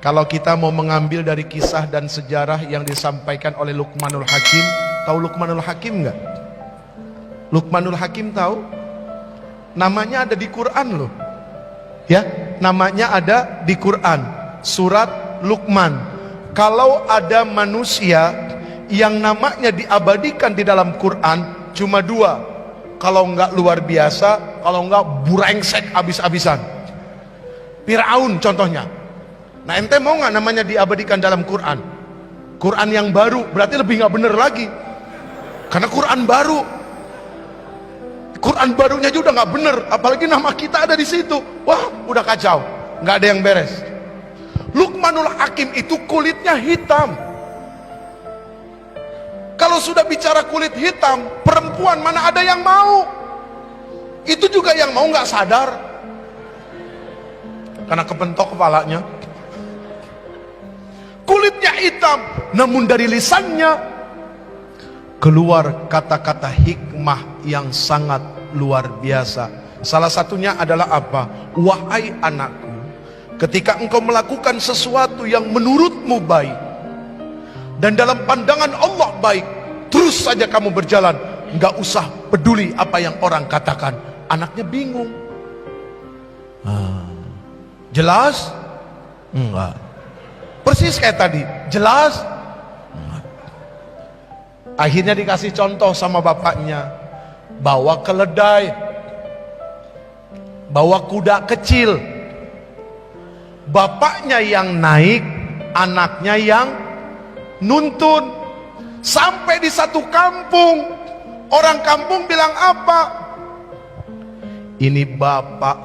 Kalau kita mau mengambil dari kisah dan sejarah yang disampaikan oleh Luqmanul Hakim, tahu Luqmanul Hakim nggak? Luqmanul Hakim tahu? Namanya ada di Quran loh. Ya, namanya ada di Quran, surat Luqman. Kalau ada manusia yang namanya diabadikan di dalam Quran cuma dua, kalau nggak luar biasa, kalau nggak burengsek abis-abisan. Firaun contohnya. Nah, ente mau nggak namanya diabadikan dalam Quran? Quran yang baru berarti lebih nggak bener lagi, karena Quran baru. Quran barunya juga udah nggak bener, apalagi nama kita ada di situ. Wah, udah kacau, nggak ada yang beres. Luqmanul Hakim itu kulitnya hitam. Kalau sudah bicara kulit hitam, perempuan mana ada yang mau? Itu juga yang mau nggak sadar, karena kepentok kepalanya. Kulitnya hitam, namun dari lisannya keluar kata-kata hikmah yang sangat luar biasa. Salah satunya adalah apa? Wahai anakku, ketika engkau melakukan sesuatu yang menurutmu baik dan dalam pandangan Allah baik, terus saja kamu berjalan, nggak usah peduli apa yang orang katakan. Anaknya bingung. Jelas? Enggak. Persis kayak tadi, jelas? Enggak. Akhirnya dikasih contoh sama bapaknya, bawa keledai, bawa kuda kecil. Bapaknya yang naik, anaknya yang nuntun. Sampai di satu kampung, orang kampung bilang apa? Ini bapak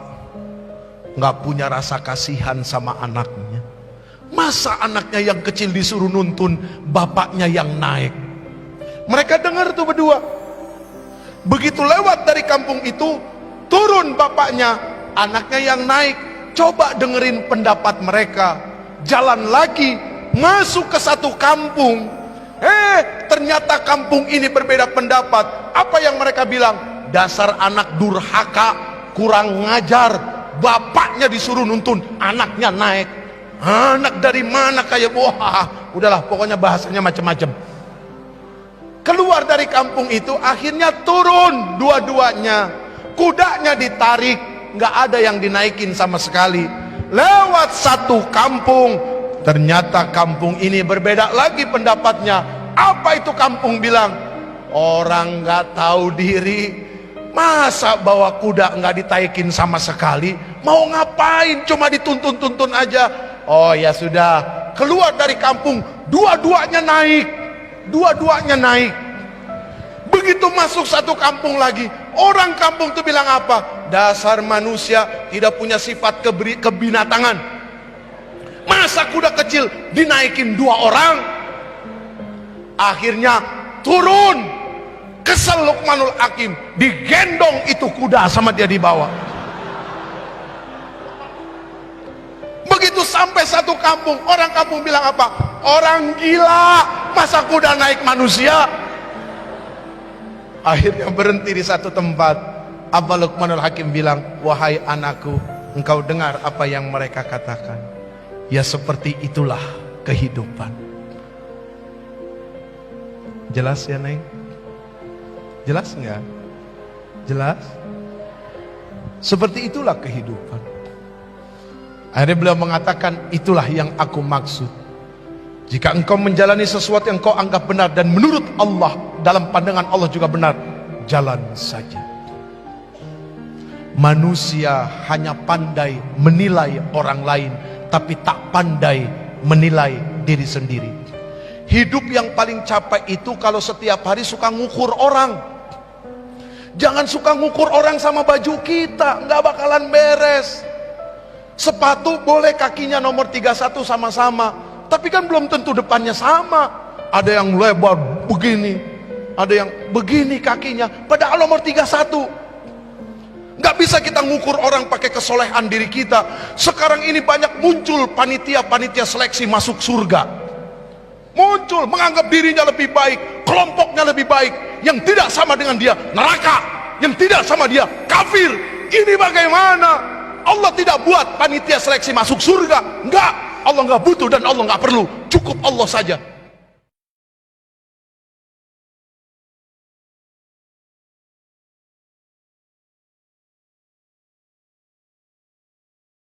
nggak punya rasa kasihan sama anaknya. Masa anaknya yang kecil disuruh nuntun, bapaknya yang naik. Mereka dengar tuh berdua. Begitu lewat dari kampung itu, turun bapaknya, anaknya yang naik. Coba dengerin pendapat mereka. Jalan lagi, masuk ke satu kampung. Ternyata kampung ini berbeda pendapat. Apa yang mereka bilang? Dasar anak durhaka, kurang ngajar. Bapaknya disuruh nuntun, anaknya naik. Anak dari mana kayak udahlah, pokoknya bahasanya macam-macam. Keluar dari kampung itu, akhirnya turun dua-duanya. Kudanya ditarik, nggak ada yang dinaikin sama sekali. Lewat satu kampung, ternyata kampung ini berbeda lagi pendapatnya. Apa itu kampung bilang? Orang nggak tahu diri, masa bawa kuda nggak ditaikin sama sekali? Mau ngapain? Cuma dituntun-tuntun aja. Oh ya sudah, keluar dari kampung, dua-duanya naik. Dua-duanya naik. Begitu masuk satu kampung lagi, orang kampung itu bilang apa? Dasar manusia tidak punya sifat kebinatangan. Masa kuda kecil dinaikin dua orang? Akhirnya turun. Kesel Luqmanul Hakim, digendong itu kuda sama dia dibawa. Begitu sampai satu kampung, orang kampung bilang apa? Orang gila, masa kuda naik manusia? Akhirnya berhenti di satu tempat. Apa Luqmanul Hakim bilang? Wahai anakku, engkau dengar apa yang mereka katakan. Ya seperti itulah kehidupan. Jelas ya Neng? Jelas enggak? Jelas? Seperti itulah kehidupan. Akhirnya beliau mengatakan, itulah yang aku maksud. Jika engkau menjalani sesuatu yang kau anggap benar dan menurut Allah, dalam pandangan Allah juga benar, jalan saja. Manusia hanya pandai menilai orang lain, tapi tak pandai menilai diri sendiri. Hidup yang paling capek itu kalau setiap hari suka ngukur orang. Jangan suka ngukur orang sama baju kita, nggak bakalan beres. Sepatu boleh kakinya nomor 31 sama-sama, tapi kan belum tentu depannya sama. Ada yang lebar begini, ada yang begini kakinya, padahal nomor 31. Nggak bisa kita ngukur orang pakai kesolehan diri kita. Sekarang ini banyak muncul panitia-panitia seleksi masuk surga. Muncul menganggap dirinya lebih baik, kelompoknya lebih baik. Yang tidak sama dengan dia neraka, yang tidak sama dia kafir. Ini bagaimana? Allah tidak buat panitia seleksi masuk surga, enggak. Allah nggak butuh dan Allah nggak perlu. Cukup Allah saja.